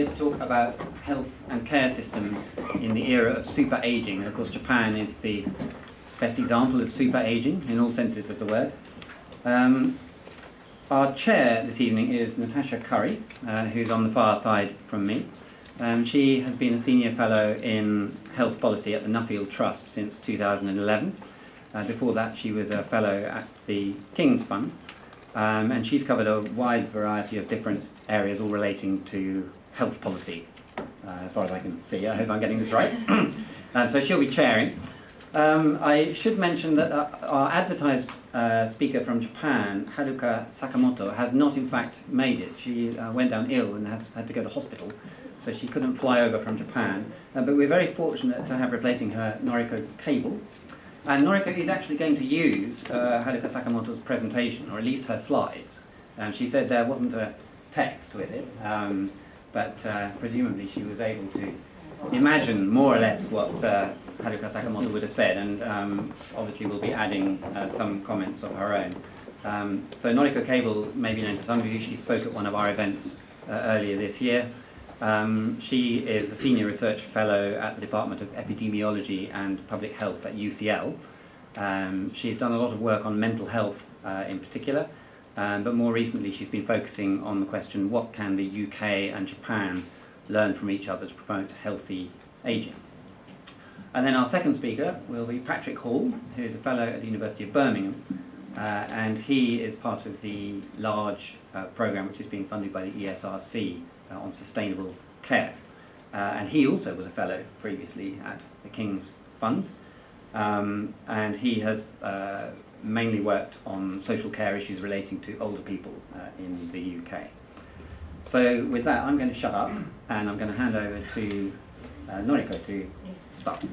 to talk about health and care systems in the era of super aging. And of course, Japan is the best example of super aging in all senses of the word. Our chair this evening is Natasha Curry, who's on the far side from me. She has been a senior fellow in health policy at the Nuffield Trust since 2011. Before that, she was a fellow at the King's Fund, and she's covered a wide variety of different areas all relating to health policy, as far as I can see. I hope I'm getting this right. So she'll be chairing. I should mention that our advertised speaker from Japan, Haruka Sakamoto, has not in fact made it. She went down ill and has had to go to hospital, so she couldn't fly over from Japan. But we're very fortunate to have replacing her Noriko Cable. And Noriko is actually going to use Haruka Sakamoto's presentation, or at least her slides. She said there wasn't a text with it, but presumably she was able to imagine more or less what Haruka Sakamoto would have said, and obviously will be adding some comments of her own. So Noriko Cable may be known to some of you. She spoke at one of our events earlier this year. She is a senior research fellow at the Department of Epidemiology and Public Health at UCL. She's done a lot of work on mental health in particular, but more recently she's been focusing on the question, what can the UK and Japan learn from each other to promote healthy aging? And then our second speaker will be Patrick Hall, who is a fellow at the University of Birmingham, and he is part of the large programme which is being funded by the ESRC on sustainable care. And he also was a fellow previously at the King's Fund, and he has mainly worked on social care issues relating to older people in the UK. So with that, I'm going to shut up, and I'm going to hand over to Noriko to start.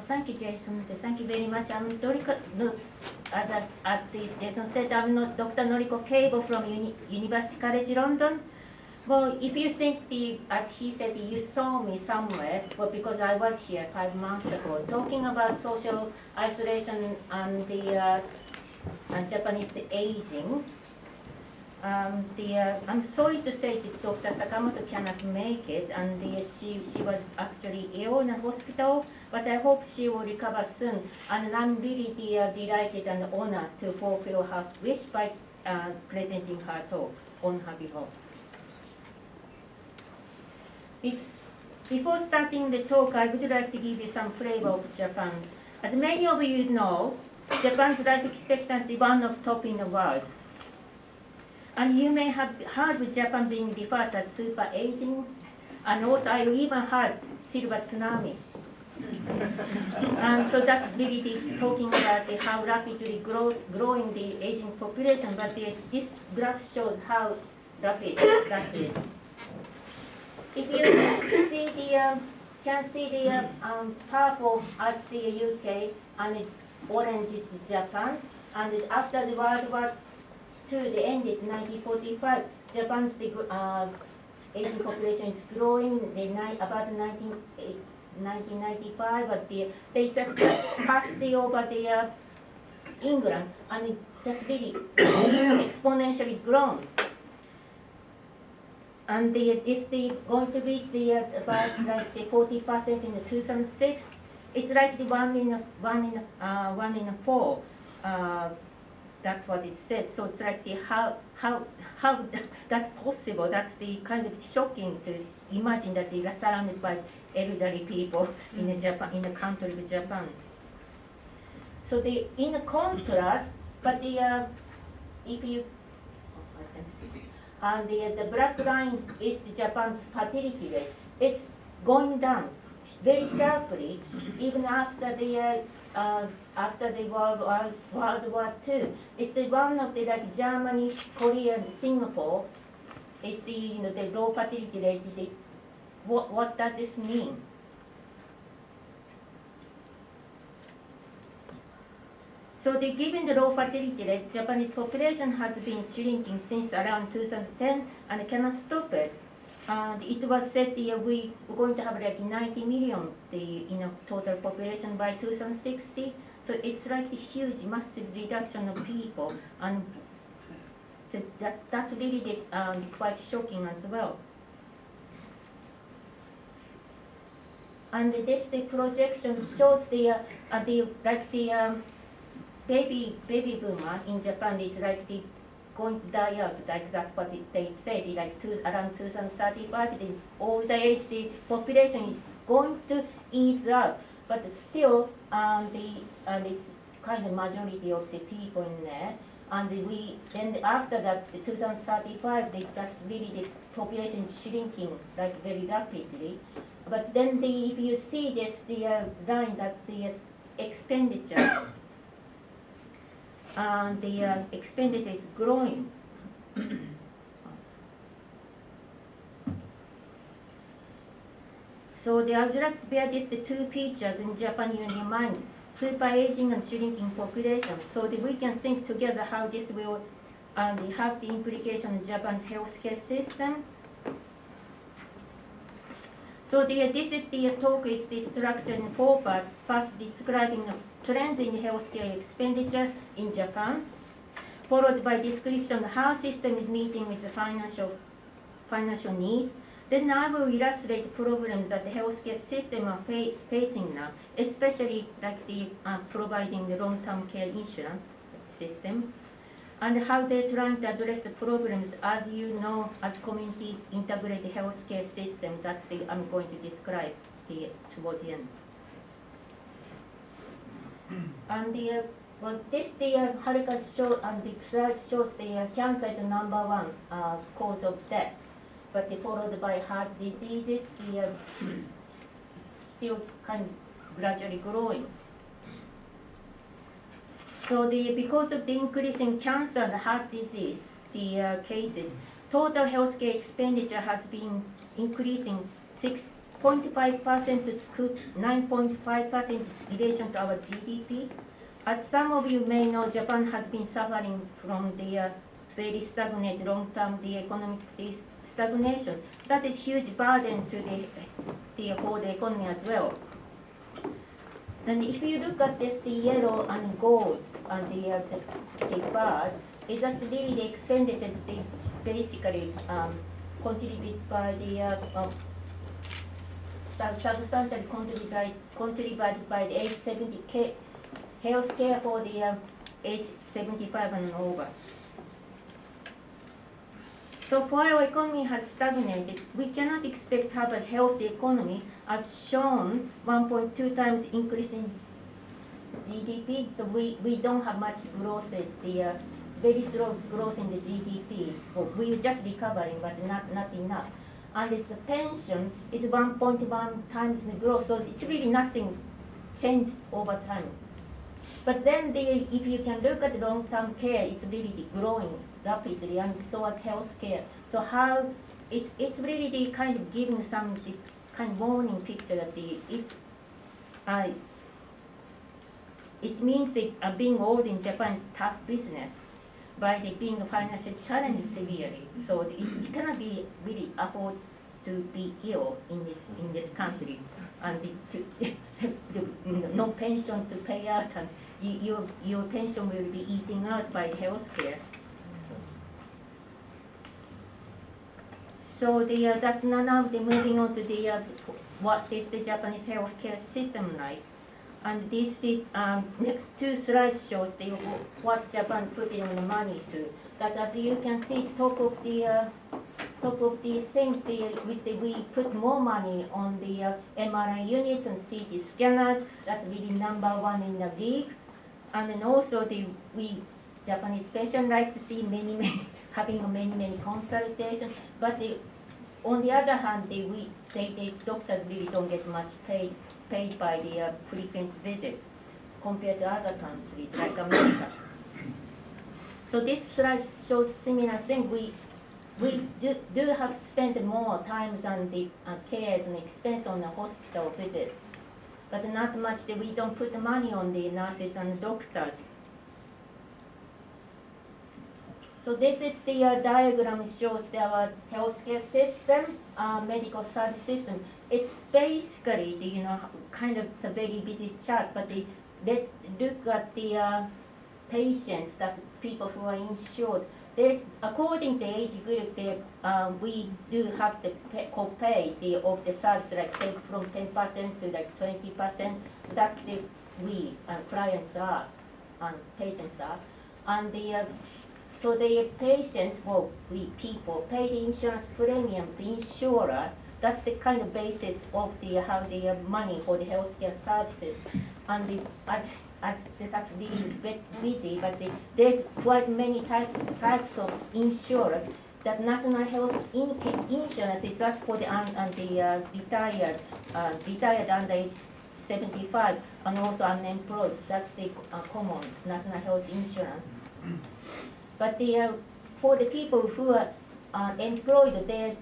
'Thank you, Jason. Thank you very much. I'm Noriko, as Jason said, I'm Dr. Noriko Cable from University College London. Well, if you think, as he said, you saw me somewhere, well, because I was here 5 months ago, talking about social isolation and the and Japanese aging. I'm sorry to say that Dr. Sakamoto cannot make it, and she was actually ill in a hospital, but I hope she will recover soon. And I'm really delighted and honored to fulfill her wish by presenting her talk on her behalf. Before starting the talk, I would like to give you some flavor of Japan. As many of you know, Japan's life expectancy is one of top in the world. And you may have heard of Japan being referred as super aging, and also I even heard silver tsunami. And so that's really talking about how rapidly growing the aging population, but this graph shows how rapid that is. If you see can see the purple as the UK, and orange is Japan, and after the World War II, the ended in 1945. Japan's aging population is growing about 1995, but they just passed over the England, and it just really exponentially grown. And it's going to reach about like the 40% in 2006. It's like the one in four. That's what it said. So it's like how that's possible. That's the kind of shocking to imagine that they are surrounded by elderly people in Japan, in the country of Japan. So in a contrast, but if you and the black line is Japan's fertility rate. It's going down very sharply even after the World War II. It's one of the Germany, Korea, Singapore. It's the low fertility rate. What does this mean? So given the low fertility rate, Japanese population has been shrinking since around 2010 and cannot stop it. And it was said we're going to have like 90 million total population by 2060. So it's like a huge, massive reduction of people, and that's really quite shocking as well. And the projection shows the baby boomer in Japan is like going to die out, like that's what they said, like around 2035, the older age, the population is going to ease up, but still, it's kind of majority of the people in there. And then after that, the 2035, they just really the population is shrinking like very rapidly. But then if you see this, the line that the expenditure, the expenditure is growing. So I would like to bear the two pictures in Japan in your mind: super aging and shrinking population. So we can think together how this will have the implication in Japan's healthcare system. So this is the talk is the structure in 4 parts. First, describing trends in healthcare expenditure in Japan, followed by description of how system is meeting with the financial needs. Then I will illustrate problems that the healthcare system are facing now, especially like providing the long-term care insurance system, and how they're trying to address the problems, as you know, as community integrated healthcare system. That's I'm going to describe toward the end. And this Haruka show and the slide shows the cancer is the #1 cause of death, but followed by heart diseases. Still kind of gradually growing. So because of the increase in cancer and heart disease, cases, total healthcare expenditure has been increasing 6.5% to 9.5% in relation to our GDP. As some of you may know, Japan has been suffering from the very stagnant long-term economic stagnation. That is huge burden to the whole economy as well. And if you look at this, the yellow and gold and the bars, is that really the expenditures they basically contribute by the substantially contributed by the age 70 health care for the age 75 and over. So while our economy has stagnated, we cannot expect to have a healthy economy as shown 1.2 times increase in GDP. So we don't have much growth, very slow growth in the GDP. Well, we're just recovering, but not enough. And its pension is 1.1 times the growth, so it's really nothing changed over time. But then if you can look at long-term care, it's really growing rapidly, and so as healthcare. So how it's really the kind of giving some kind of warning picture that it means that being old in Japan is tough business by being financial challenged severely. So it cannot be really afford to be ill in this country, and no pension to pay out, and your pension will be eaten out by healthcare. So that's now moving on to what is the Japanese healthcare system like. And the next two slides shows what Japan put in the money to. That as you can see, top of the things, we put more money on the MRI units and CT scanners. That's really #1 in the league. And then also Japanese patients like to see having many consultations. But on the other hand, the doctors really don't get much paid by the frequent visits compared to other countries like America. So this slide shows similar thing. We do have to spend more time on the cares and expense on the hospital visits, but not much that we don't put the money on the nurses and doctors. So this is the diagram shows our healthcare system, medical service system. It's basically the, kind of it's a very busy chart, but let's look at the patients, that people who are insured. There's, according to age group, we do have to co-pay of the service, like from 10% to like 20%. That's the clients are and patients are, and so the patients, well, we people pay the insurance premium to insurer. That's the kind of basis of how the money for the healthcare services, and that's really busy. But there's quite many types of insurance. That national health insurance is that's for the retired under age 75 and also unemployed. That's the common national health insurance. But for the people who are employed, there's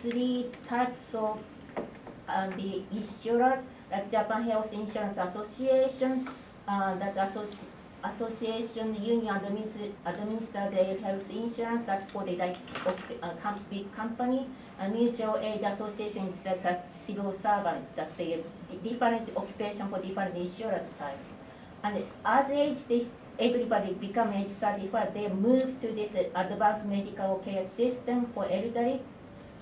three types of the insurers, like Japan Health Insurance Association, that association union administer the health insurance. That's for the big company. And mutual aid association is that's a civil servant. That's the different occupation for different insurance types. And as everybody become age 35, they move to this advanced medical care system for elderly,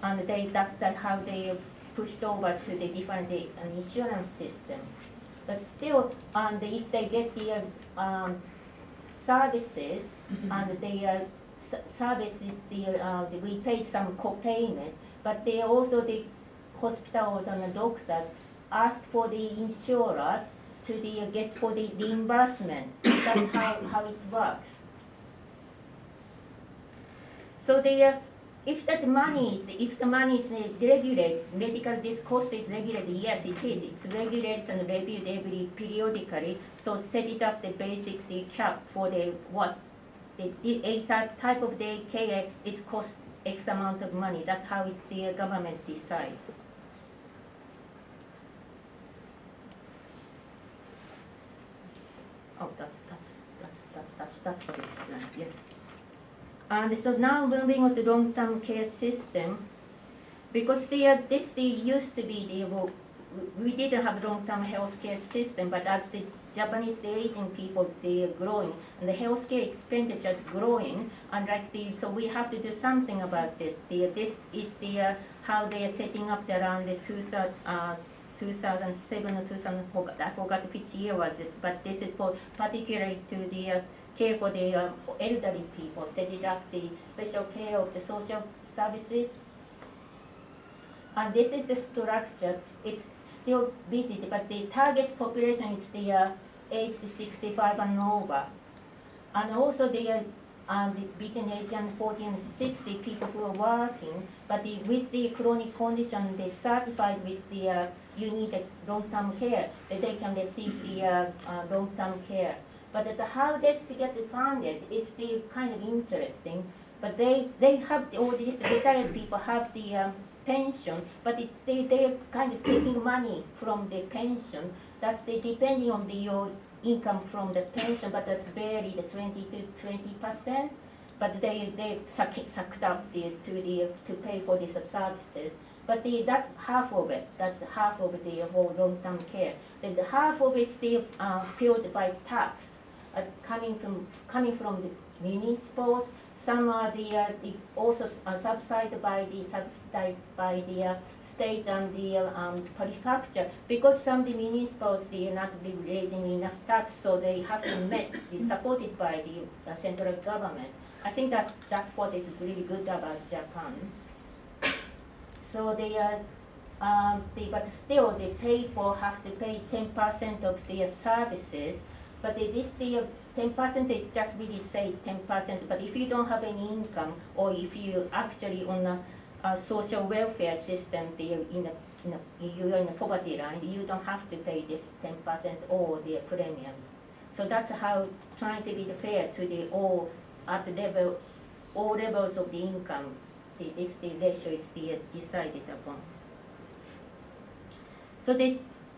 and that's how they pushed over to the different insurance system. But still, if they get the services, and the services, we pay some co-payment, but they also, the hospitals and the doctors ask for the insurers to get for the reimbursement. That's how it works. So if the money is regulated, medical this cost is regulated, yes it is. It's regulated and reviewed every periodically. So set it up the basic cap for the type of the care, it costs X amount of money. That's how the government decides. Oh, that's what it's yes. And so now moving on to long-term care system, because this used to be we didn't have long-term healthcare system, but as the Japanese, the aging people, they are growing, and the healthcare expenditure is growing, and so we have to do something about it. This is how they are setting up around the 2007 or 2004, I forgot which year was it, but this is for particularly to the care for the elderly people, setting up the special care of the social services. And this is the structure. It's still busy, but the target population is the aged 65 and over. And also the between age and 40 and 60 people who are working, but with the chronic condition, they certified with the you need a long-term care, that they can receive the long-term care. But how this to get funded is still kind of interesting. But they have all these retired people have the pension, but they're kind of taking money from the pension. That's depending on your income from the pension, but that's varied 20 to 20%. But they sucked up to pay for these services. But that's half of it. That's half of the whole long-term care. Then the half of it still filled by tax, coming from the municipals. Some are also subsidized by the state and the prefecture, because some of the municipals they are not really raising enough tax, so they have to be supported by the central government. I think that's what is really good about Japan. So but still the people have to pay 10% of their services. But this 10% is just really say 10%. But if you don't have any income, or if you actually on a social welfare system, you're in a poverty line, you don't have to pay this 10% or the premiums. So that's how trying to be fair to the all levels of the income. The ratio is decided upon. So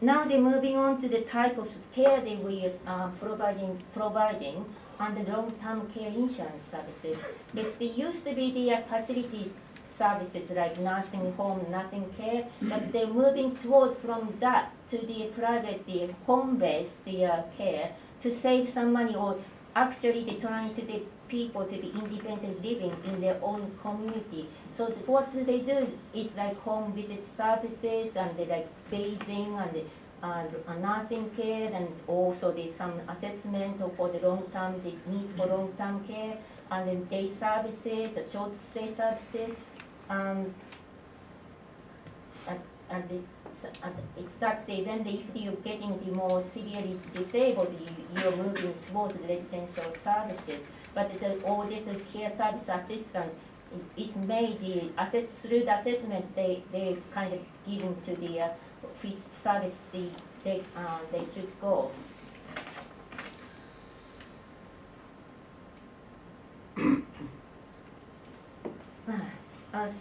now they're moving on to the type of care that we are providing under long-term care insurance services. They used to be the facilities services like nursing home, nursing care, but they're moving toward from that to the private, the home-based care to save some money, or actually they're trying to get people to be independent living in their own community. So what do they do? It's like home visit services, and they like bathing and nursing care, and also there's some assessment for the long-term, the needs for long-term care, and then day services, short stay services. And it's that if you're getting the more severely disabled, you're moving toward the residential services. But all this care service assistance is made through the assessment. They kind of given to the which service they should go.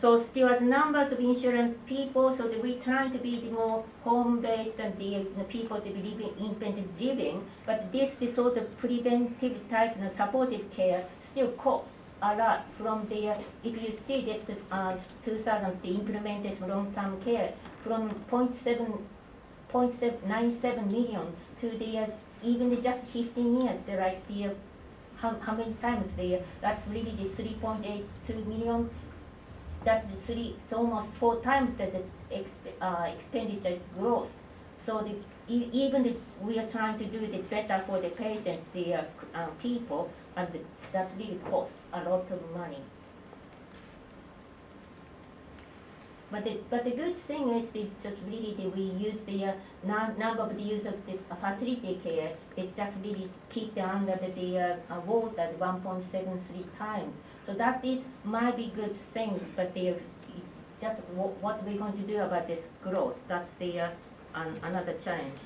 So still as numbers of insurance people, so that we're trying to be the more home-based and the people to be living independent living, but this sort of preventive type and supportive care still costs a lot from the, if you see this 2000, the implementation of long-term care from 0.97 million to the, even just 15 years, they're like the, how many times that's really the 3.82 million. That's it's almost 4 times that expenditure is gross. So even if we are trying to do the better for the patients, the people, and that really costs a lot of money. But the good thing is just really that we use the number of the use of the facility care. It's just really keep the under the water at 1.73 times. So that might be good things, but just what we're going to do about this growth. That's the another challenge.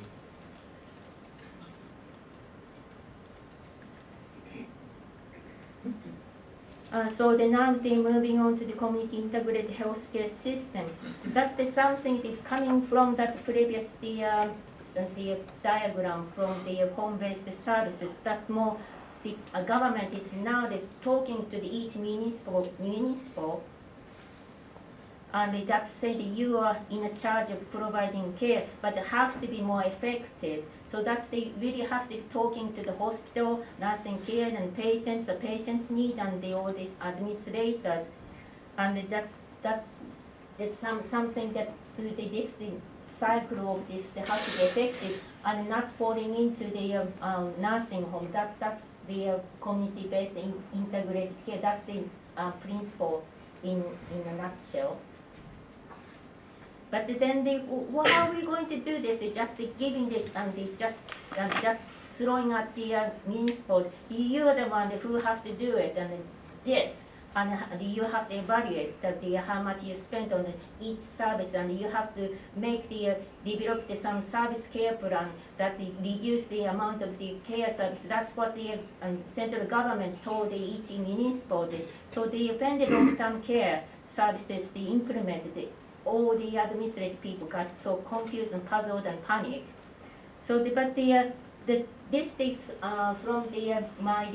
So now they're moving on to the community integrated healthcare system. That's something that coming from that previous the diagram from the home-based services. That's more the government is now talking to each municipal, and that's saying that you are in charge of providing care, but it has to be more effective. So that's they really have to be talking to the hospital, nursing care, and patients, the patient's need, and all these administrators, and that's something that this cycle of this they have to be effective and not falling into the nursing home. That's the community-based integrated care. That's the principle in a nutshell. But then what are we going to do this? It's just giving this and this just throwing at the municipal. You are the one who have to do it, and yes, and you have to evaluate how much you spend on each service, and you have to make develop some service care plan that reduce the amount of the care service. That's what the central government told each municipal. So they offended long-term care services they implemented. All the administrative people got so confused and puzzled and panicked. So, this takes from my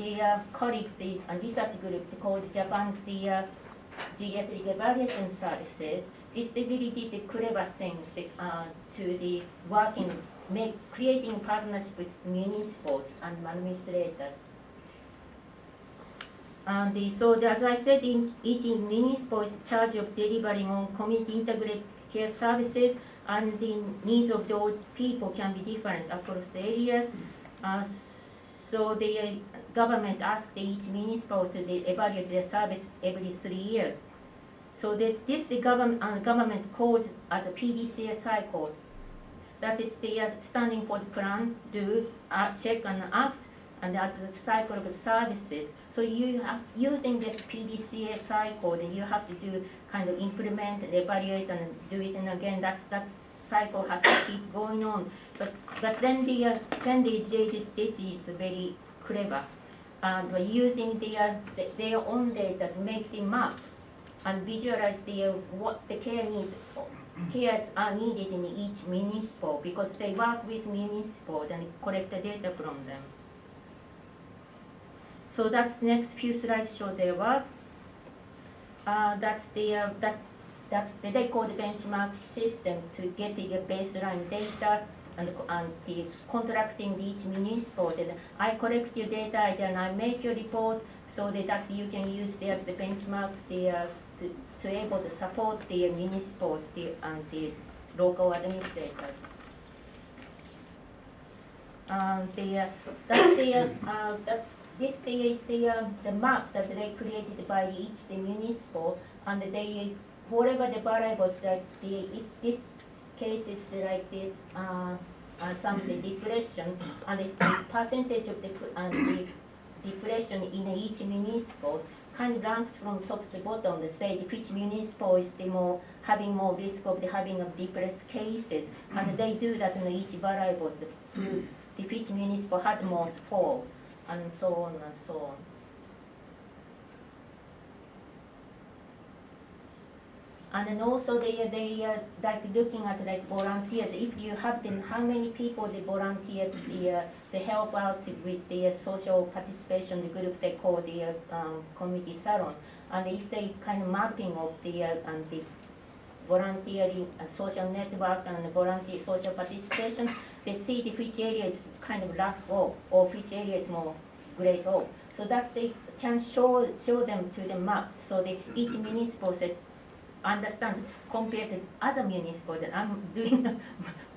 colleagues, the research group called Japan, the Geriatric Evaluation Services, is they really did the clever things to the working, creating partnerships with municipals and administrators. And so as I said, each municipal is in charge of delivering on community integrated care services, and the needs of those people can be different across the areas. So the government asks each municipal to evaluate their service every 3 years. So the government calls as a PDCA cycle. That is standing for the plan, do, check and act, and that's the cycle of services. So you have using this PDCA cycle, then you have to do kind of implement, evaluate, and do it, and again that cycle has to keep going on. But then the JHS data is very clever, and using their own data to make the map and visualize what the care needs cares are needed in each municipal because they work with municipals and collect the data from them. So that's the next few slides show their work. That's the they call the benchmark system to get the baseline data and the contracting each municipal. Then I collect your data, then I make your report so that you can use the benchmark to able to support the municipals and the local administrators. This is the map that they created by each the municipal, and they whatever the variables that in this case it's like this some the depression and the percentage of the depression in each municipal kind of ranked from top to bottom to say which municipal is the more having more risk of the having of depressed cases, and they do that in each variables the which municipal had most falls, and so on and so on. And then also they like looking at like volunteers. If you have them, how many people they volunteer they help out with the social participation, the group they call the community salon. And if they kind of mapping of the volunteering social network and volunteer social participation, they see which area is kind of lack of or which area is more great of. So that they can show them to the map. So each municipal said, understand compared to other municipals that I'm doing a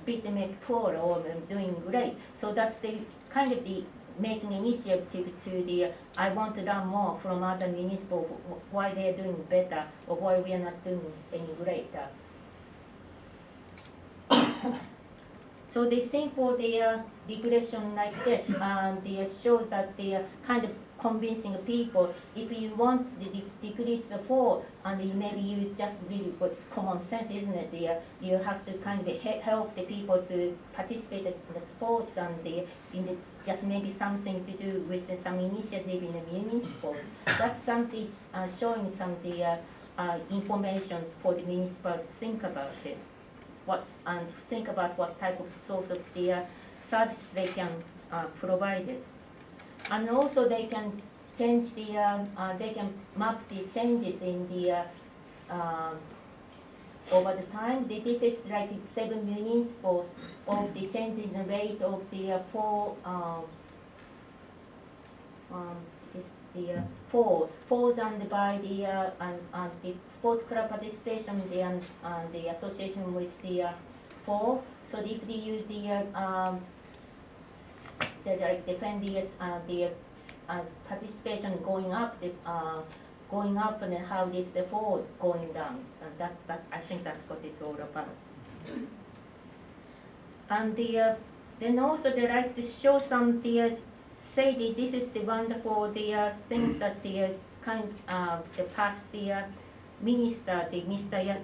bit poor or I'm doing great. So that's the kind of the making initiative to the I want to learn more from other municipals why they are doing better or why we are not doing any greater. So they think for the regression like this, they show that they are kind of convincing people. If you want to decrease the fall, and maybe you just really what's common sense, isn't it? You have to kind of help the people to participate in the sports and just maybe something to do with some initiative in the municipal. That's something showing some information for the municipals to think about it. And think about what type of source of the service they can provide it. And also they can change they can map the changes in the over the time. This is like 7 municipals of the change in the rate of the falls and by the sports club participation and the association with the fall. So if they use the defend the participation going up, and then how is the fall going down, and that I think that's what it's all about. And then also they like to show some say this is the wonderful things that the past minister, Mr.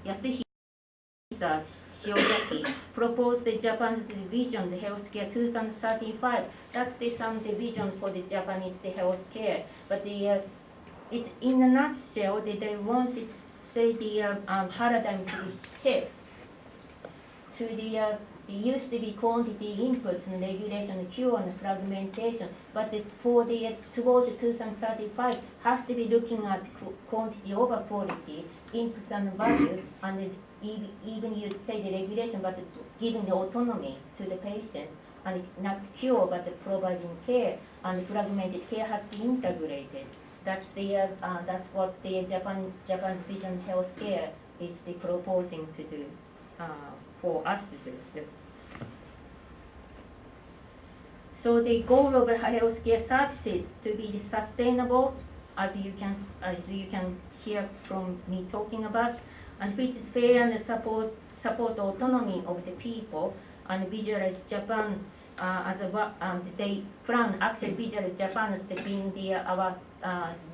Yasuhisa Shiozaki proposed the Japan's vision, the healthcare 2035. That's the vision for the Japanese healthcare. But it's in a nutshell that they wanted say the paradigm to be shift to it used to be quantity inputs and regulation, cure and fragmentation, but towards 2035 has to be looking at quantity over quality, inputs and value, and even you say the regulation, but giving the autonomy to the patients, and not cure but providing care, and fragmented care has to be integrated. That's what the Japan Vision Healthcare is proposing to do. For us to do. Yes. So the goal of healthcare services to be sustainable, as you can hear from me talking about, and which is fair and support autonomy of the people, and visualize Japan they plan actually visualize Japan as being our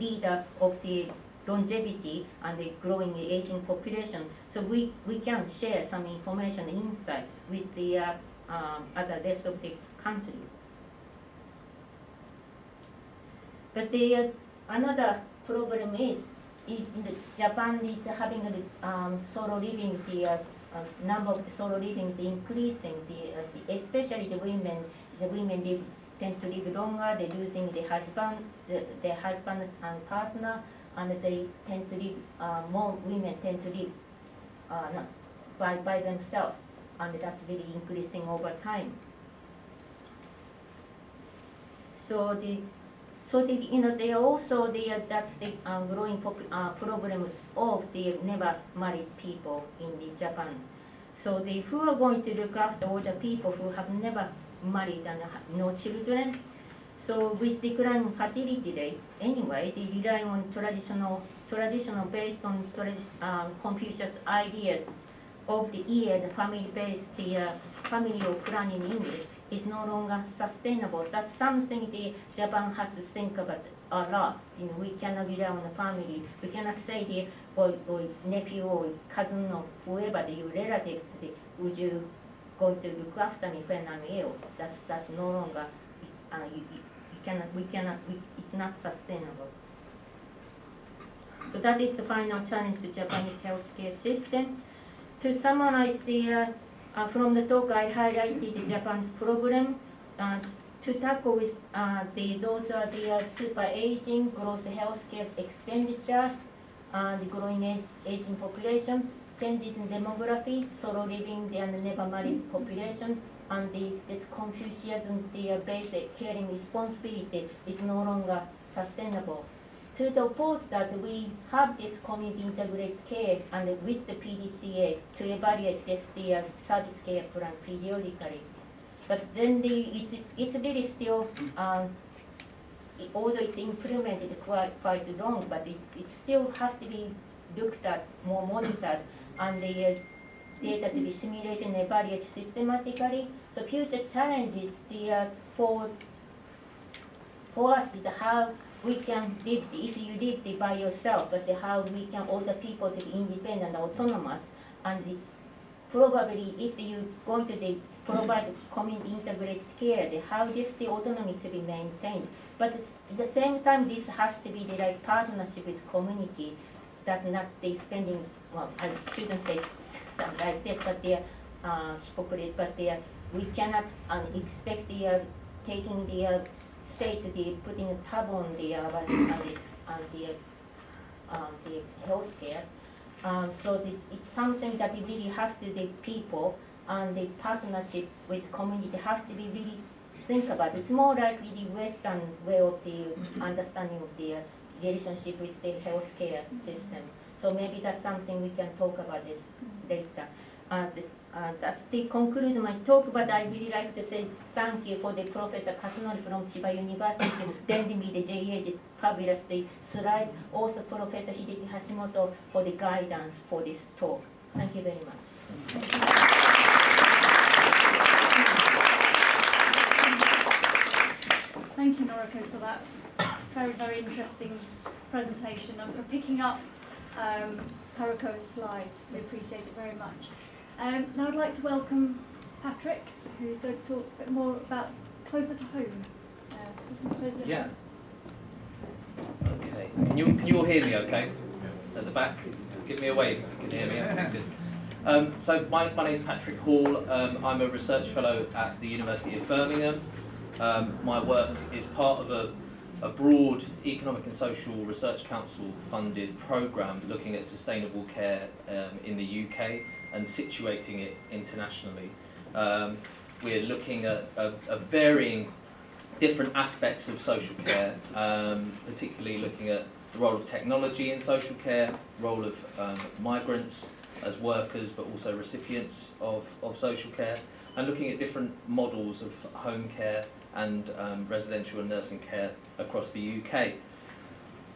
leader of the longevity and the growing aging population. So we can share some information, insights with the other rest of the countries. But another problem is in Japan, it's having solo living, the number of solo living is increasing. Especially the women tend to live longer. They're losing their husbands and partner, and they tend to live. More women tend to live by themselves, and that's really increasing over time. So they are also that's the growing problems of the never married people in Japan. So who are going to look after all the people who have never married and have no children? So with declining fertility rate, anyway, they rely on traditional based on Confucius ideas of the family-based family planning in English is no longer sustainable. That's something Japan has to think about a lot. We cannot rely on the family. We cannot say or nephew or cousin or whoever your relative, would you going to look after me when I'm ill? That's no longer. It's not sustainable. So that is the final challenge to Japanese healthcare system. To summarize from the talk, I highlighted Japan's problem. To tackle with those are the super aging, gross healthcare expenditure, the growing aging population, changes in demography, solo living and never married population, and this Confucianism, the basic caring responsibility is no longer sustainable. To the point that we have this community integrated care and with the PDCA to evaluate this service care plan periodically. But then it's really still, although it's implemented quite long, but it still has to be looked at, more monitored, and the data to be simulated and evaluated systematically. So future challenges for us is how we can live, if you live by yourself, but how we can older people to be independent, autonomous, and probably if you're going to provide community integrated care, how the autonomy to be maintained. But at the same time, this has to be the partnership with community, that not they spending, well, I shouldn't say something like this, but they're hypocrite, but we cannot expect taking the state to be putting a tab on the health care. So it's something that we really have to, the people and the partnership with community has to be really think about. It's more likely the Western way of the understanding of the relationship with the healthcare system. So maybe that's something we can talk about this later. That's the conclude my talk, but I really like to say thank you for the Professor Katsunori from Chiba University lending me the JA's fabulous slides. Also Professor Hideki Hashimoto for the guidance for this talk. Thank you very much. Thank you, Noriko, for that very, very interesting presentation and for picking up Haruko's slides. We appreciate it very much. Now I'd like to welcome Patrick, who's going to talk a bit more about closer to home. Yeah. Okay. Can you all hear me okay? At the back? Give me a wave if you can hear me. Okay, good. So my name is Patrick Hall. I'm a research fellow at the University of Birmingham. My work is part of a broad Economic and Social Research Council funded programme looking at sustainable care in the UK and situating it internationally. We're looking at varying different aspects of social care, particularly looking at the role of technology in social care, role of migrants as workers but also recipients of social care, and looking at different models of home care and residential and nursing care across the UK.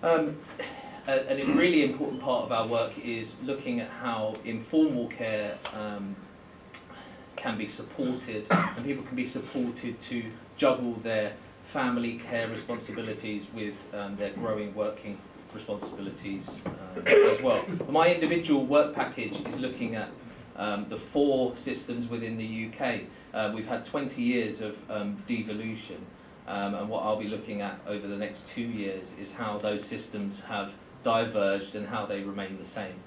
A really important part of our work is looking at how informal care can be supported, and people can be supported to juggle their family care responsibilities with their growing working responsibilities as well. My individual work package is looking at the 4 systems within the UK. We've had 20 years of devolution, and what I'll be looking at over the next 2 years is how those systems have diverged and how they remain the same.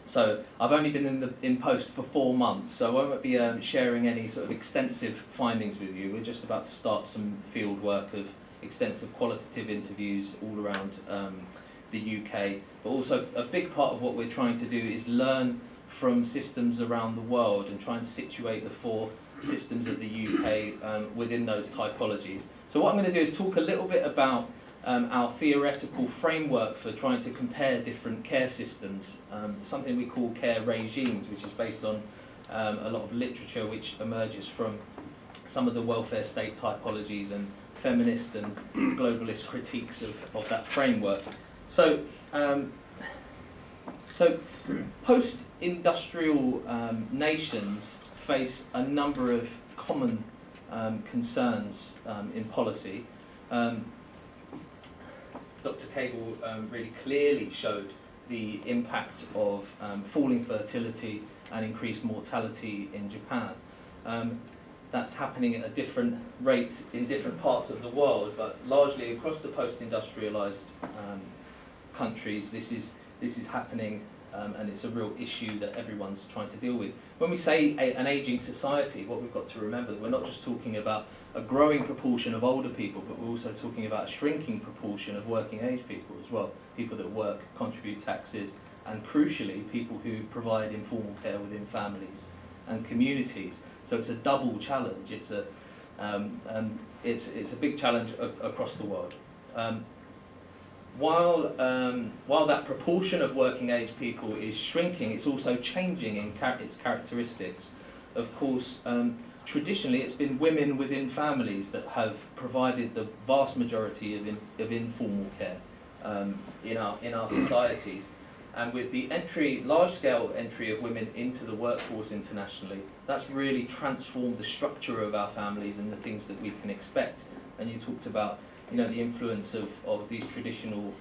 So I've only been in post for 4 months, so I won't be sharing any sort of extensive findings with you. We're just about to start some field work of extensive qualitative interviews all around the UK, but also a big part of what we're trying to do is learn from systems around the world and try and situate the 4 systems of the UK within those typologies. So what I'm going to do is talk a little bit about our theoretical framework for trying to compare different care systems, something we call care regimes, which is based on a lot of literature which emerges from some of the welfare state typologies and feminist and globalist critiques of that framework. So, post-industrial nations face a number of common concerns in policy. Dr. Cable really clearly showed the impact of falling fertility and increased mortality in Japan. That's happening at a different rate in different parts of the world, but largely across the post-industrialized countries, this is happening, and it's a real issue that everyone's trying to deal with. When we say an aging society, what we've got to remember, we're not just talking about a growing proportion of older people, but we're also talking about a shrinking proportion of working age people as well. People that work, contribute taxes, and crucially, people who provide informal care within families and communities. So it's a double challenge. It's a big challenge across the world. While that proportion of working age people is shrinking, it's also changing in its characteristics. Of course, traditionally it's been women within families that have provided the vast majority of informal care in our societies. And with the large-scale entry of women into the workforce internationally, that's really transformed the structure of our families and the things that we can expect. And you talked about, the influence of these traditional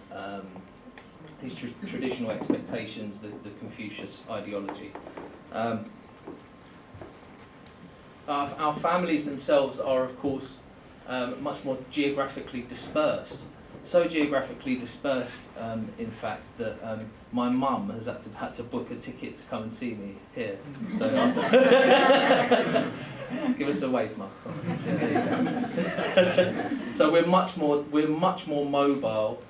expectations, the Confucius ideology. Our families themselves are, of course, much more geographically dispersed. So geographically dispersed, in fact, that my mum has had to book a ticket to come and see me here. So give us a wave, Mum. So we're much more mobile.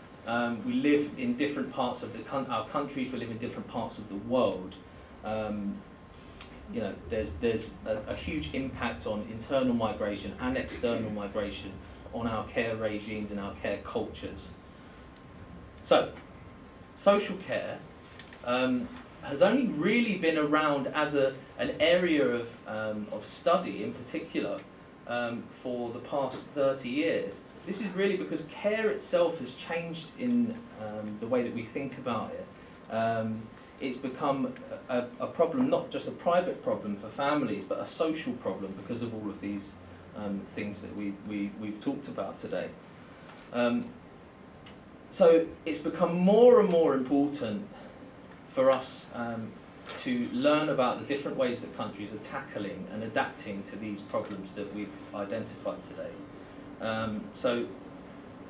We live in different parts of our countries. We live in different parts of the world. There's a huge impact on internal migration and external migration on our care regimes and our care cultures. So, social care has only really been around as an area of study in particular for the past 30 years. This is really because care itself has changed in the way that we think about it. It's become a problem, not just a private problem for families, but a social problem because of all of these things that we've talked about today. So it's become more and more important for us to learn about the different ways that countries are tackling and adapting to these problems that we've identified today. So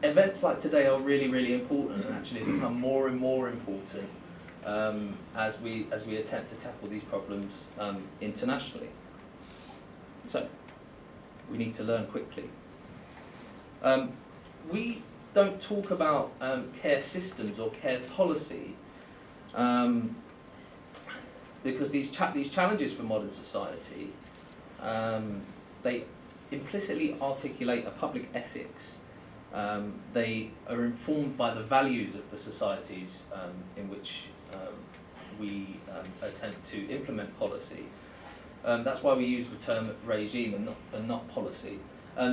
events like today are really, really important and actually become more and more important as we attempt to tackle these problems internationally. So we need to learn quickly. We don't talk about care systems or care policy because these challenges for modern society, they implicitly articulate a public ethics. They are informed by the values of the societies in which we attempt to implement policy. That's why we use the term regime and not policy.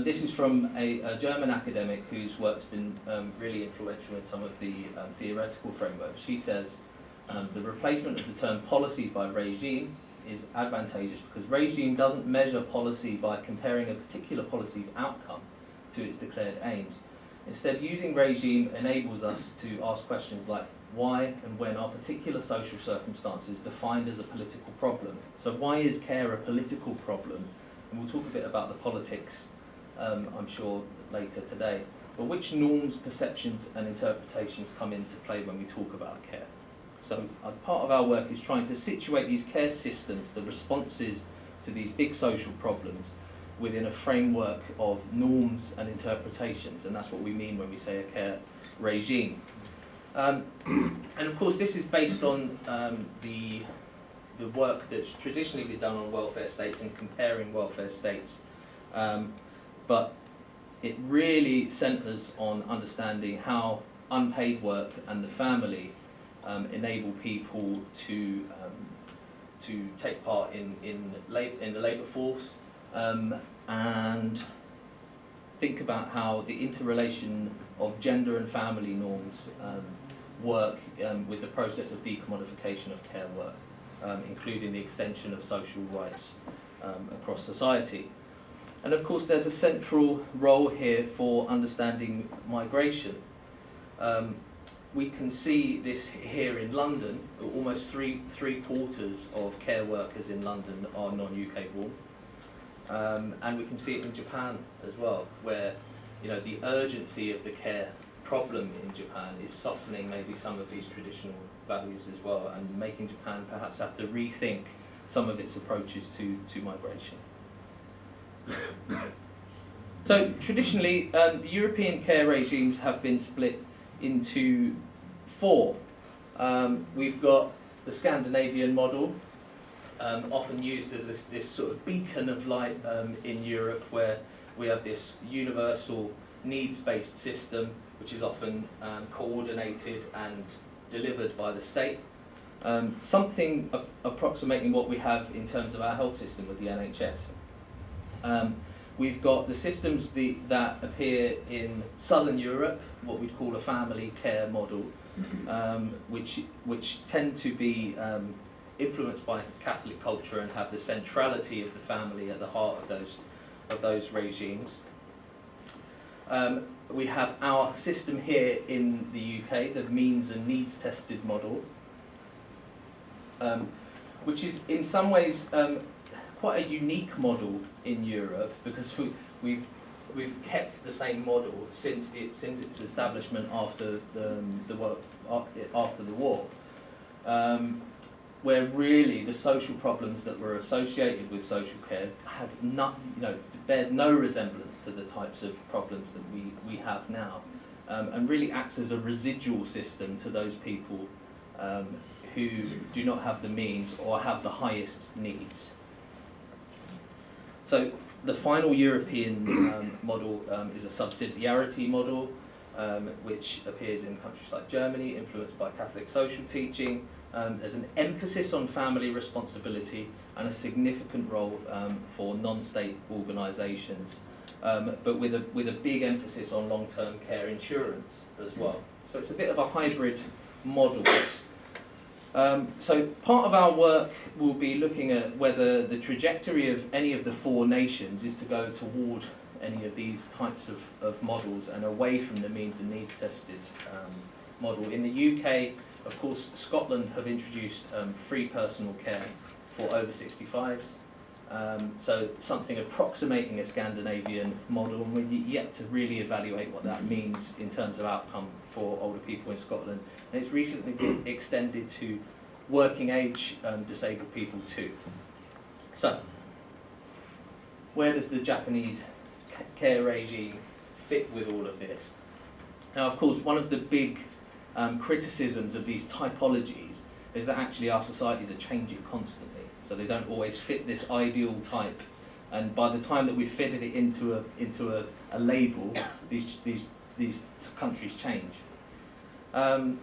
This is from a German academic whose work's been really influential in some of the theoretical frameworks. She says the replacement of the term policy by regime is advantageous because regime doesn't measure policy by comparing a particular policy's outcome to its declared aims. Instead, using regime enables us to ask questions like why and when are particular social circumstances defined as a political problem? So why is care a political problem? And we'll talk a bit about the politics, I'm sure, later today. but which norms, perceptions and interpretations come into play when we talk about care? So part of our work is trying to situate these care systems, the responses to these big social problems, within a framework of norms and interpretations, and that's what we mean when we say a care regime. And of course this is based on the work that's traditionally been done on welfare states and comparing welfare states, but it really centres on understanding how unpaid work and the family enable people to take part in the labour force, and think about how the interrelation of gender and family norms work with the process of decommodification of care work, including the extension of social rights across society. And of course there's a central role here for understanding migration. We can see this here in London. Almost three quarters of care workers in London are non-UK born. And we can see it in Japan as well, where the urgency of the care problem in Japan is softening maybe some of these traditional values as well, and making Japan perhaps have to rethink some of its approaches to migration. So traditionally, the European care regimes have been split into four. We've got the Scandinavian model, often used as this sort of beacon of light in Europe, where we have this universal needs-based system, which is often coordinated and delivered by the state. Something approximating what we have in terms of our health system with the NHS. We've got the systems that appear in Southern Europe, what we'd call a family care model, which tend to be influenced by Catholic culture and have the centrality of the family at the heart of those regimes. We have our system here in the UK, the means and needs tested model, which is in some ways quite a unique model in Europe, because we've kept the same model since its establishment after the war, where really the social problems that were associated with social care had bared no resemblance to the types of problems that we have now, and really acts as a residual system to those people who do not have the means or have the highest needs. So the final European model is a subsidiarity model, which appears in countries like Germany, influenced by Catholic social teaching. There's an emphasis on family responsibility and a significant role for non-state organisations, but with a big emphasis on long-term care insurance as well. So it's a bit of a hybrid model. So part of our work will be looking at whether the trajectory of any of the four nations is to go toward any of these types of models and away from the means and needs tested model. In the UK, of course, Scotland have introduced free personal care for over 65s. So something approximating a Scandinavian model, and we're yet to really evaluate what that means in terms of outcome for older people in Scotland. And it's recently been extended to working age disabled people too. So, where does the Japanese care regime fit with all of this? Now, of course, one of the big criticisms of these typologies is that actually our societies are changing constantly. So they don't always fit this ideal type, and by the time that we've fitted it into a label, these countries change. I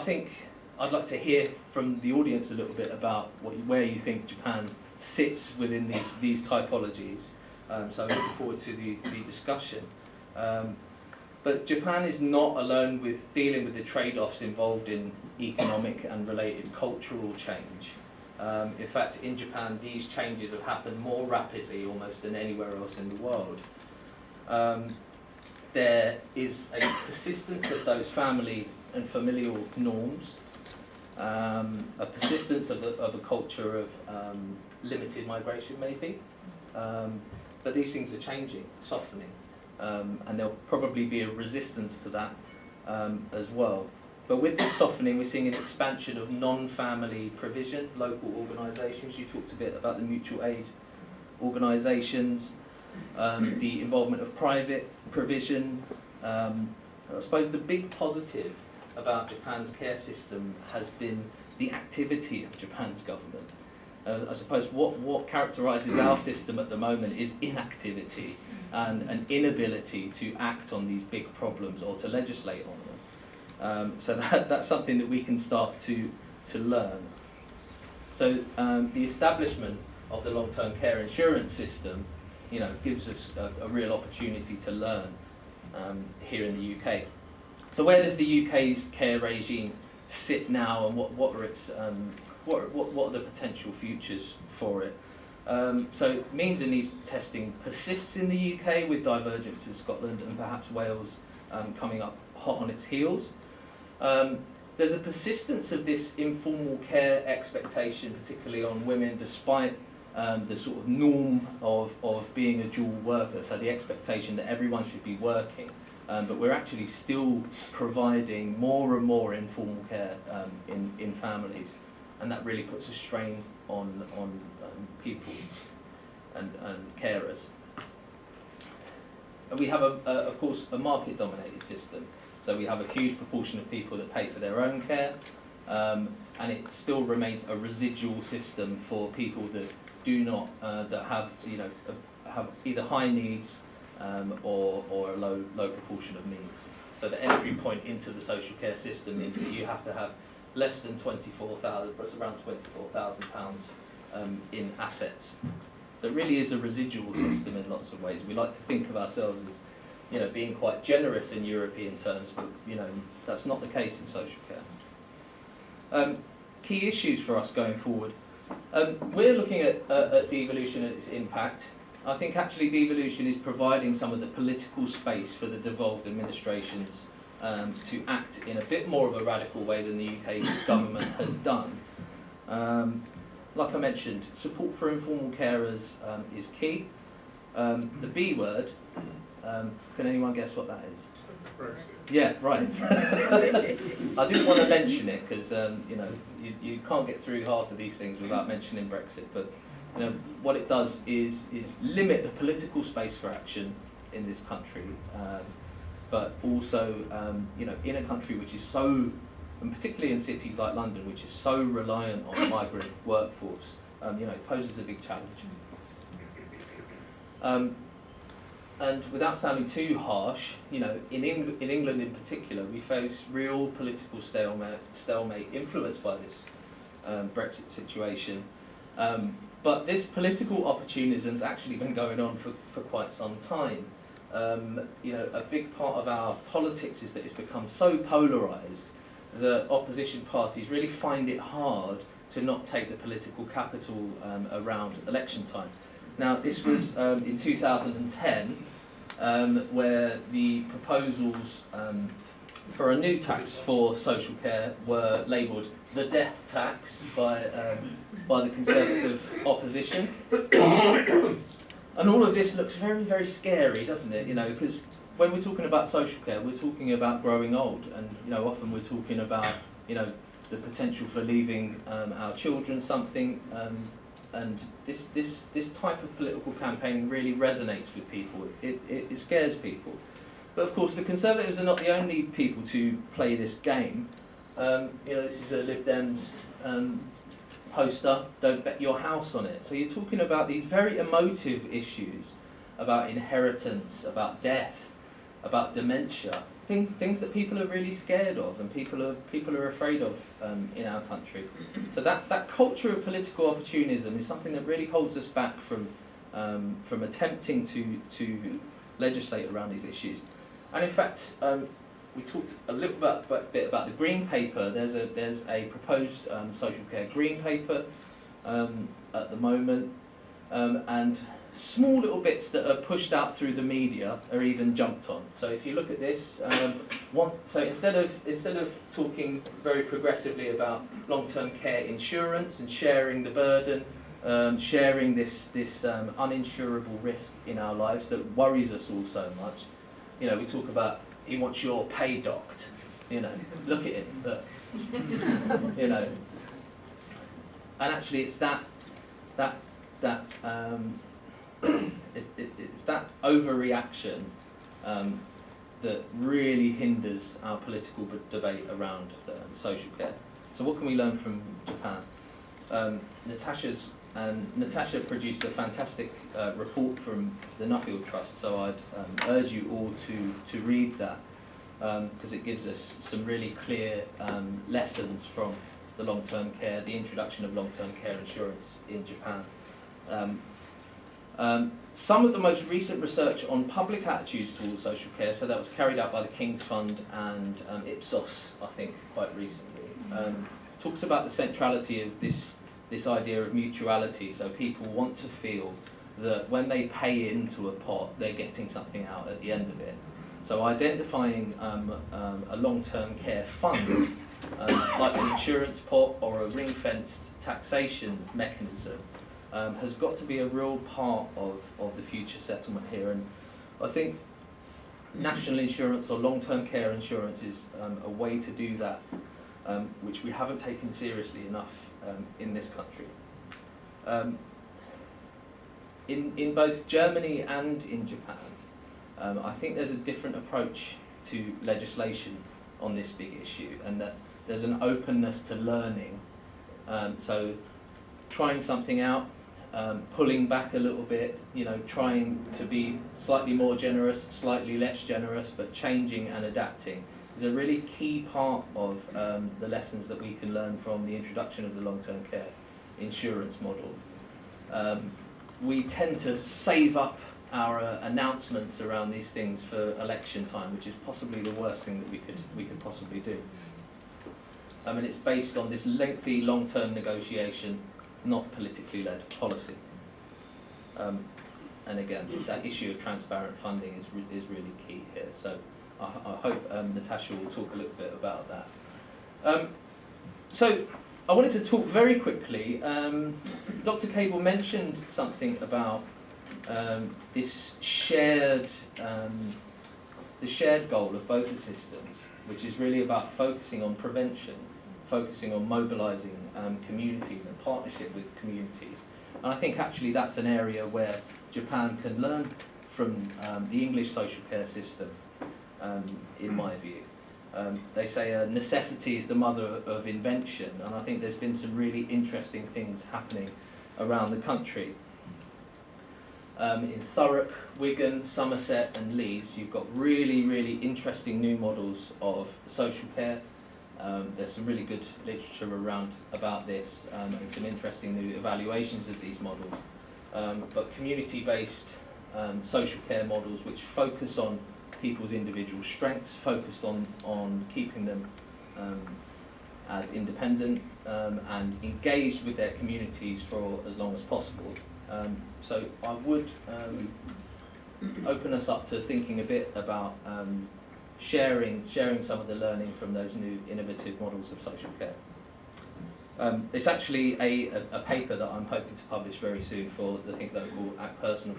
think I'd like to hear from the audience a little bit about where you think Japan sits within these typologies. So I'm looking forward to the discussion. But Japan is not alone with dealing with the trade-offs involved in economic and related cultural change. In fact, in Japan, these changes have happened more rapidly almost than anywhere else in the world. There is a persistence of those family and familial norms, a persistence of a culture of limited migration maybe, but these things are changing, softening, and there'll probably be a resistance to that as well. But with this softening, we're seeing an expansion of non-family provision, local organisations. You talked a bit about the mutual aid organisations, the involvement of private provision. I suppose the big positive about Japan's care system has been the activity of Japan's government. I suppose what characterises our system at the moment is inactivity and an inability to act on these big problems or to legislate on them. So that's something that we can start to learn. So the establishment of the long-term care insurance system, gives us a real opportunity to learn here in the UK. So where does the UK's care regime sit now, and what are its what are the potential futures for it? So means and needs testing persists in the UK, with divergence in Scotland and perhaps Wales coming up hot on its heels. There's a persistence of this informal care expectation, particularly on women, despite the sort of norm of being a dual worker, so the expectation that everyone should be working, but we're actually still providing more and more informal care in families, and that really puts a strain on people and carers. And we have, of course, a market-dominated system. So we have a huge proportion of people that pay for their own care, and it still remains a residual system for people that do not, that have, have either high needs or a low proportion of needs. So the entry point into the social care system is that you have to have less than £24,000, plus around £24,000 in assets. So it really is a residual system in lots of ways. We like to think of ourselves as being quite generous in European terms, but that's not the case in social care. Key issues for us going forward. We're looking at devolution and its impact. I think actually devolution is providing some of the political space for the devolved administrations to act in a bit more of a radical way than the UK government has done. Like I mentioned, support for informal carers is key. The B word, can anyone guess what that is? Brexit. Yeah, right. I didn't want to mention it because you can't get through half of these things without mentioning Brexit. But what it does is limit the political space for action in this country, but also in a country which is so, and particularly in cities like London, which is so reliant on a migrant workforce, it poses a big challenge. And without sounding too harsh, in England in particular, we face real political stalemate influenced by this Brexit situation. But this political opportunism's actually been going on for quite some time. A big part of our politics is that it's become so polarised that opposition parties really find it hard to not take the political capital around election time. Now, this was in 2010, where the proposals for a new tax for social care were labelled the death tax by the Conservative opposition. And all of this looks very, very scary, doesn't it? Because when we're talking about social care, we're talking about growing old, and often we're talking about the potential for leaving our children something. And this type of political campaign really resonates with people. It scares people. But of course, the Conservatives are not the only people to play this game. This is a Lib Dems poster, don't bet your house on it. So you're talking about these very emotive issues about inheritance, about death, about dementia, things that people are really scared of and people are afraid of in our country. So that culture of political opportunism is something that really holds us back from attempting to legislate around these issues. And in fact, we talked a little bit about the Green Paper. There's a proposed social care Green Paper at the moment, and small little bits that are pushed out through the media are even jumped on. So if you look at this, so instead of talking very progressively about long-term care insurance and sharing the burden, sharing this uninsurable risk in our lives that worries us all so much. You know, we talk about, he wants your pay docked. You know, look at it, look. You know, and actually it's it's that overreaction that really hinders our political debate around social care. So what can we learn from Japan? Natasha produced a fantastic report from the Nuffield Trust, so I'd urge you all to read that, because it gives us some really clear lessons from the long-term care, the introduction of long-term care insurance in Japan. Some of the most recent research on public attitudes towards social care, so that was carried out by the King's Fund and Ipsos, I think, quite recently, talks about the centrality of this idea of mutuality. So people want to feel that when they pay into a pot, they're getting something out at the end of it. So identifying a long-term care fund, like an insurance pot or a ring-fenced taxation mechanism, has got to be a real part of the future settlement here. And I think national insurance or long-term care insurance is a way to do that, which we haven't taken seriously enough in this country. In both Germany and in Japan, I think there's a different approach to legislation on this big issue, and that there's an openness to learning. So trying something out, pulling back a little bit, you know, trying to be slightly more generous, slightly less generous, but changing and adapting is a really key part of the lessons that we can learn from the introduction of the long-term care insurance model. We tend to save up our announcements around these things for election time, which is possibly the worst thing that we could possibly do. And it's based on this lengthy, long-term negotiation, not politically led policy. And again, that issue of transparent funding is really key here. So I hope Natasha will talk a little bit about that. So I wanted to talk very quickly. Dr. Cable mentioned something about this shared goal of both the systems, which is really about focusing on prevention, focusing on mobilising communities and partnership with communities. And I think actually that's an area where Japan can learn from the English social care system, in my view. They say necessity is the mother of invention, and I think there's been some really interesting things happening around the country. In Thurrock, Wigan, Somerset and Leeds, you've got really, really interesting new models of social care. There's some really good literature around about this, and some interesting new evaluations of these models. But community-based social care models which focus on people's individual strengths, focused on keeping them as independent and engaged with their communities for as long as possible. So I would open us up to thinking a bit about sharing some of the learning from those new innovative models of social care. It's actually a paper that I'm hoping to publish very soon for the Think Local Act Personal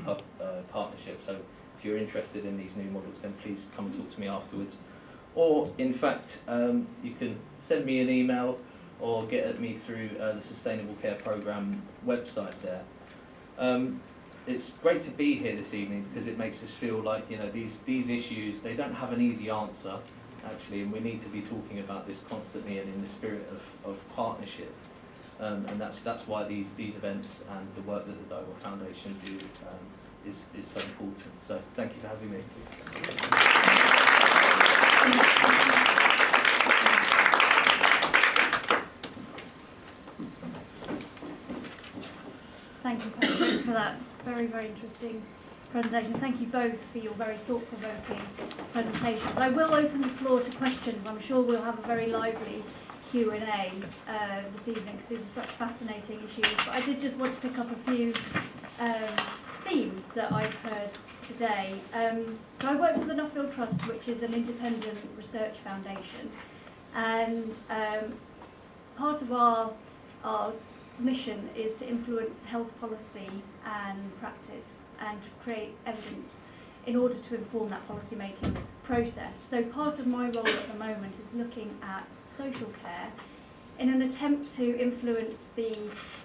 Partnership. So if you're interested in these new models, then please come and talk to me afterwards. Or in fact, you can send me an email or get at me through the Sustainable Care Programme website there. It's great to be here this evening because it makes us feel like, you know, these issues, they don't have an easy answer actually, and we need to be talking about this constantly and in the spirit of partnership. And that's why these events and the work that the Dialogue Foundation do is so important. So thank you for having me. Thank you, Patrick, for that very, very interesting presentation. Thank you both for your very thought-provoking presentations. I will open the floor to questions. I'm sure we'll have a very lively Q&A this evening because these are such fascinating issues. But I did just want to pick up a few themes that I've heard today. So I work for the Nuffield Trust, which is an independent research foundation. And part of our mission is to influence health policy and practice and to create evidence in order to inform that policy making process. So part of my role at the moment is looking at social care in an attempt to influence the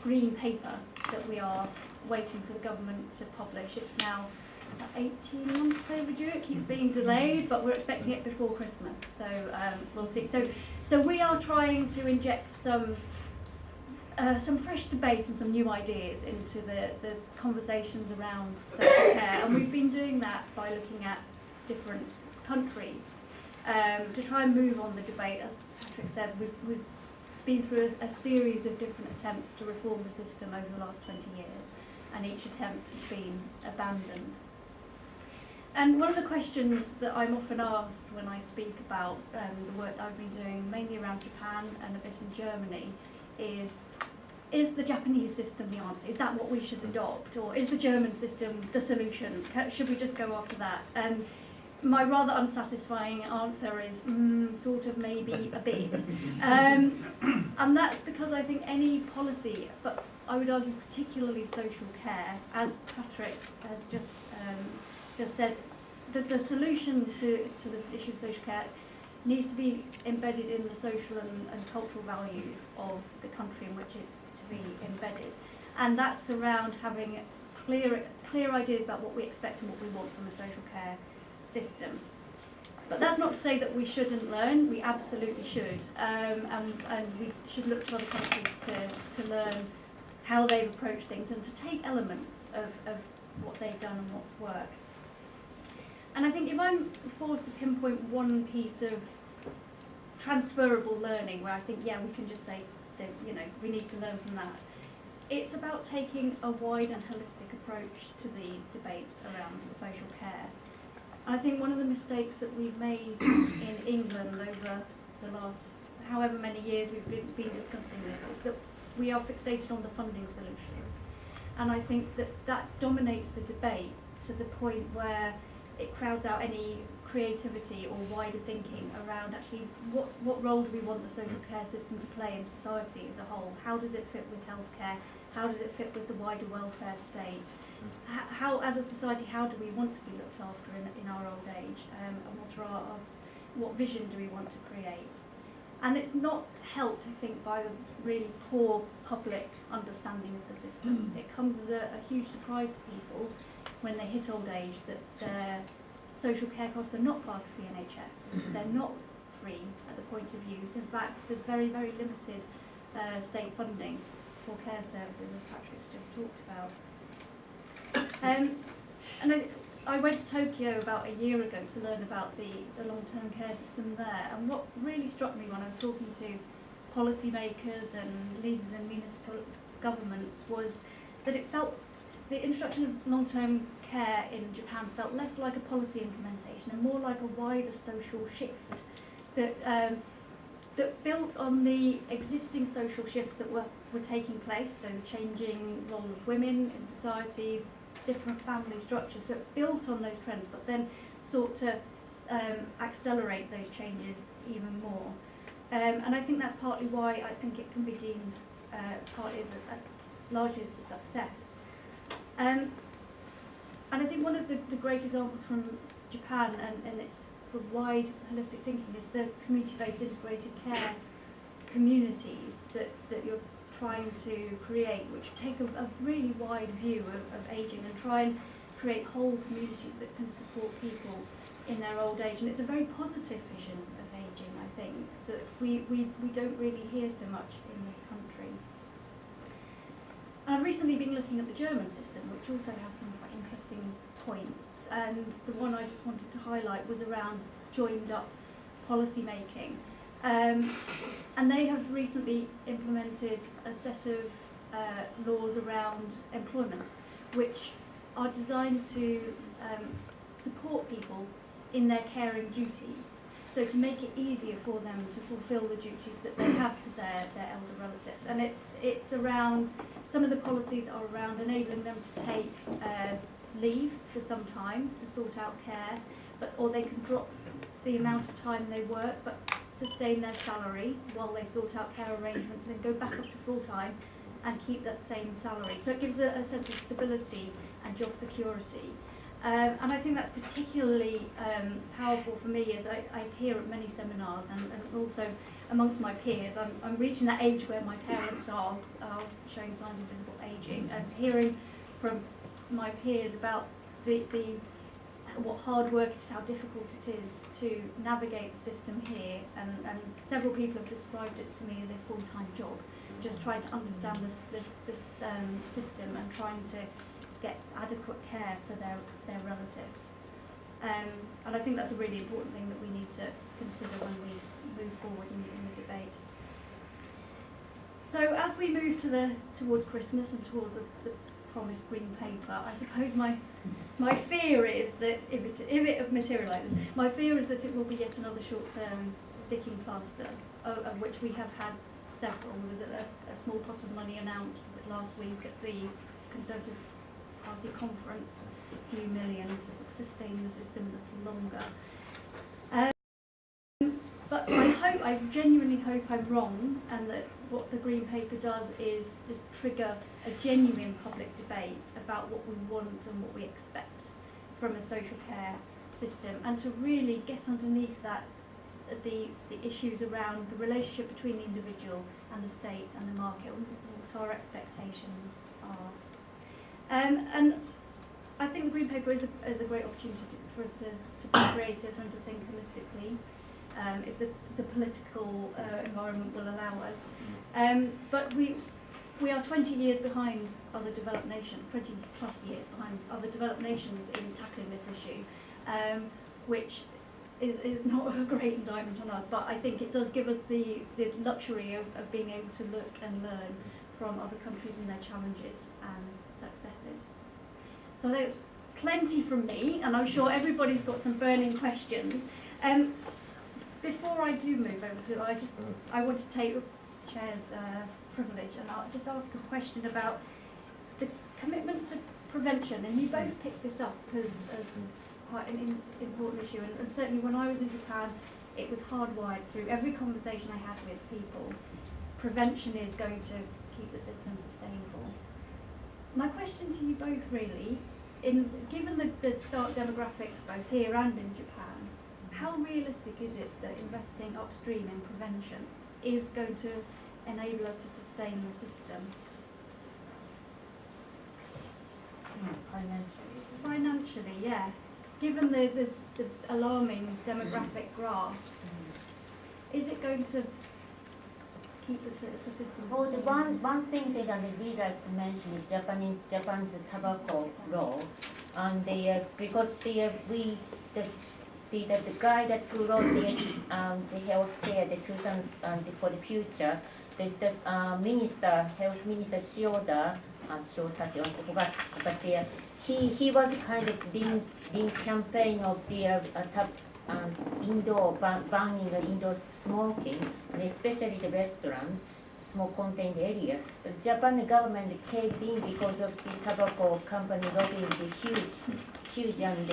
green paper that we are waiting for the government to publish. It's now about 18 months overdue. It keeps being delayed, but we're expecting it before Christmas. So we'll see. So we are trying to inject some fresh debate and some new ideas into the conversations around social care, and we've been doing that by looking at different countries to try and move on the debate. As Patrick said, we've been through a series of different attempts to reform the system over the last 20 years, and each attempt has been abandoned. And one of the questions that I'm often asked when I speak about the work I've been doing, mainly around Japan and a bit in Germany, is the Japanese system the answer? Is that what we should adopt? Or is the German system the solution? Should we just go after that? And my rather unsatisfying answer is sort of maybe a bit. And that's because I think any policy, but I would argue particularly social care, as Patrick has just said, that the solution to this issue of social care needs to be embedded in the social and cultural values of the country in which it's to be embedded. And that's around having clear ideas about what we expect and what we want from a social care system. But that's not to say that we shouldn't learn. We absolutely should. And we should look to other countries to learn how they've approached things and to take elements of what they've done and what's worked. And I think if I'm forced to pinpoint one piece of transferable learning where I think, yeah, we can just say that, you know, we need to learn from that, it's about taking a wide and holistic approach to the debate around social care. I think one of the mistakes that we've made in England over the last however many years we've been discussing this is that we are fixated on the funding solution. And I think that dominates the debate to the point where it crowds out any creativity or wider thinking around actually what role do we want the social care system to play in society as a whole? How does it fit with healthcare? How does it fit with the wider welfare state? How, as a society, how do we want to be looked after in our old age? And what vision do we want to create? And it's not helped, I think, by the really poor public understanding of the system. It comes as a huge surprise to people when they hit old age that their social care costs are not part of the NHS. They're not free at the point of use. In fact, there's very, very limited state funding for care services, as Patrick's just talked about. And I went to Tokyo about a year ago to learn about the long-term care system there, and what really struck me when I was talking to policymakers and leaders in municipal governments was that it felt the introduction of long-term care in Japan felt less like a policy implementation and more like a wider social shift that built on the existing social shifts that were taking place, so the changing role of women in society, different family structures. So it built on those trends, but then sought to accelerate those changes even more. And I think that's partly why I think it can be deemed partly as largely as a success. And I think one of the great examples from Japan and its sort of wide holistic thinking is the community-based integrated care communities that you're trying to create, which take a really wide view of ageing and try and create whole communities that can support people in their old age. And it's a very positive vision of ageing, I think, that we don't really hear so much in this country. And I've recently been looking at the German system, which also has some quite interesting points. And the one I just wanted to highlight was around joined up policy making. And they have recently implemented a set of laws around employment, which are designed to support people in their caring duties. So to make it easier for them to fulfil the duties that they have to their elder relatives. And it's around, some of the policies are around enabling them to take leave for some time to sort out care, or they can drop the amount of time they work, but sustain their salary while they sort out care arrangements and then go back up to full time and keep that same salary. So it gives a sense of stability and job security. And I think that's particularly powerful for me as I hear at many seminars and also amongst my peers. I'm reaching that age where my parents are showing signs of visible ageing, and hearing from my peers about what hard work it is, how difficult it is to navigate the system here, and several people have described it to me as a full-time job, just trying to understand this system and trying to get adequate care for their relatives. And I think that's a really important thing that we need to consider when we move forward in the debate. So as we move towards Christmas and towards the promised green paper, I suppose my fear is that if it materialises, my fear is that it will be yet another short-term sticking plaster, of which we have had several. There was a small pot of money announced last week at the Conservative Party conference, a few million to sort of sustain the system a little longer. But I genuinely hope I'm wrong, and that what the Green Paper does is just trigger a genuine public debate about what we want and what we expect from a social care system, and to really get underneath that, the issues around the relationship between the individual and the state and the market, what our expectations are. And I think the Green Paper is a great opportunity for us to be creative and to think holistically, if the political environment will allow us. But we are 20 years behind other developed nations, 20 plus years behind other developed nations in tackling this issue, which is not a great indictment on us, but I think it does give us the luxury of being able to look and learn from other countries and their challenges and successes. So there's plenty from me, and I'm sure everybody's got some burning questions. Before I do move over to it, I want to take the Chair's privilege, and I'll just ask a question about the commitment to prevention. And you both picked this up as quite an important issue, and certainly when I was in Japan, it was hardwired through every conversation I had with people. Prevention is going to keep the system sustainable. My question to you both really, given the stark demographics both here and in Japan, how realistic is it that investing upstream in prevention is going to enable us to sustain the system? Financially, yes. Given the alarming demographic graphs, is it going to keep the system Well, the sustainable? one thing that I would really like to mention is Japan's tobacco law, and because the guy that wrote the health care, for the future, the minister, health minister Shioda, I forgot, but he was kind of doing campaign of the banning the indoor smoking, and especially the restaurant, smoke contained area. The Japan government caved in because of the tobacco company lobbying the huge, and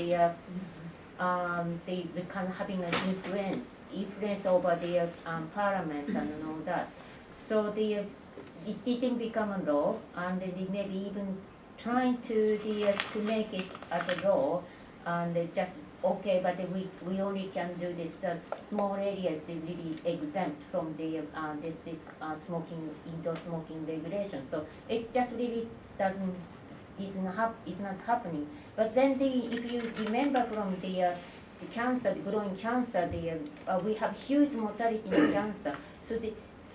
they kind of having an influence over the parliament and all that. So it didn't become a law, and they maybe even trying to make it as a law, and they just okay, but we only can do this small areas. They really exempt from the this indoor smoking regulation. So it's just really it's not happening. But then if you remember from the cancer, the growing cancer, we have huge mortality in cancer. So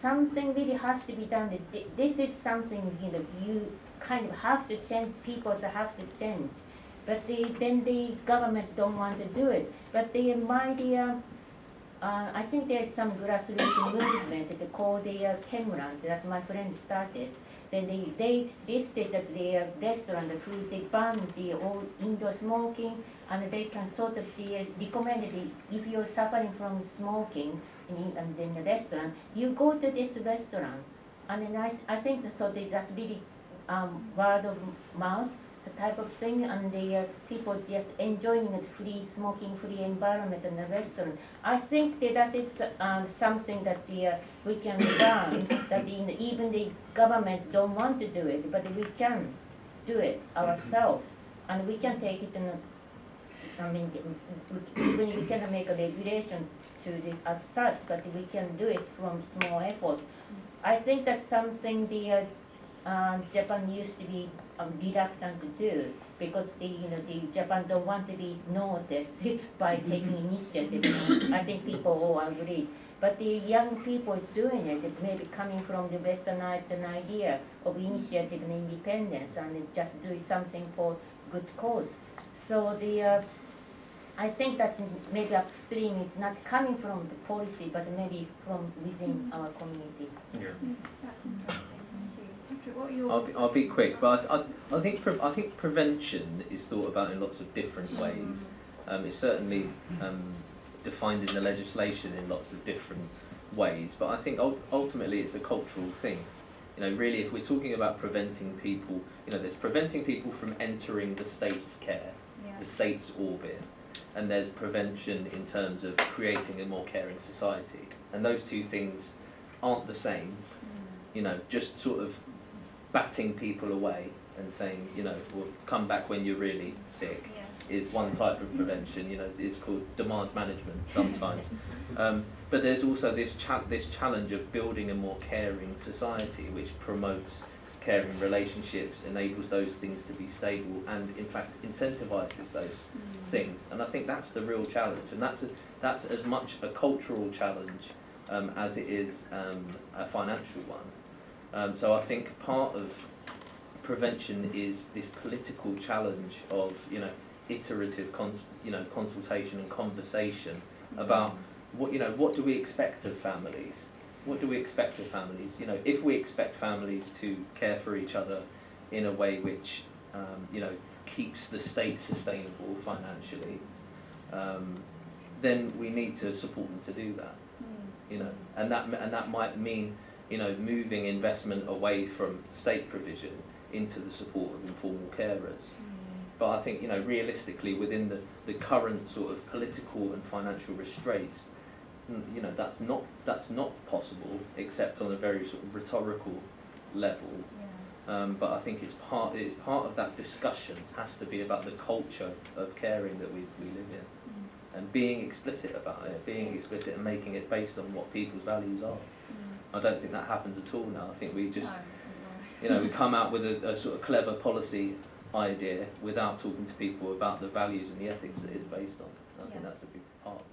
something really has to be done. This is something you kind of have to change. People have to change. But then the government don't want to do it. But I think there's some grassroots movement that called the Kemran that my friend started. Then they listed that the restaurant, the food, they ban the all indoor smoking, and they can sort of recommend if you're suffering from smoking in the restaurant, you go to this restaurant. And then I think that's really word of mouth. type of thing, and the people just enjoying it free, smoking free environment in the restaurant. I think that is something that we can learn, that even the government don't want to do it, but we can do it ourselves, and we can take it in a, I mean, even we cannot make a regulation to this as such, but we can do it from small effort. I think that's something the Japan used to be reluctant to do, because the Japan don't want to be noticed by taking initiative. I think people all agree. But the young people is doing it, maybe coming from the westernized an idea of initiative and independence, and just doing something for good cause. So I think that maybe upstream is not coming from the policy, but maybe from within our community. That's interesting. Thank you. Patrick, what are your... I'll be quick, but I think prevention is thought about in lots of different ways. It's certainly defined in the legislation in lots of different ways, but I think ultimately it's a cultural thing. Really, if we're talking about preventing people, there's preventing people from entering the state's care, the state's orbit, and there's prevention in terms of creating a more caring society. And those two things aren't the same. Just sort of batting people away and saying, we'll come back when you're really sick is one type of prevention. It's called demand management sometimes. But there's also this challenge of building a more caring society, which promotes caring relationships, enables those things to be stable, and in fact incentivizes those things. And I think that's the real challenge, and that's as much a cultural challenge as it is a financial one. So I think part of prevention is this political challenge of iterative consultation and conversation about what do we expect of families. What do we expect of families? If we expect families to care for each other in a way which, keeps the state sustainable financially, then we need to support them to do that. And that might mean, moving investment away from state provision into the support of informal carers. But I think, realistically, within the current sort of political and financial restraints, that's not possible, except on a very sort of rhetorical level. But I think it's part of that discussion has to be about the culture of caring that we live in, and being explicit about it, being explicit and making it based on what people's values are. I don't think that happens at all now. I think we just, we come out with a sort of clever policy idea without talking to people about the values and the ethics that it's based on. I think that's a big part.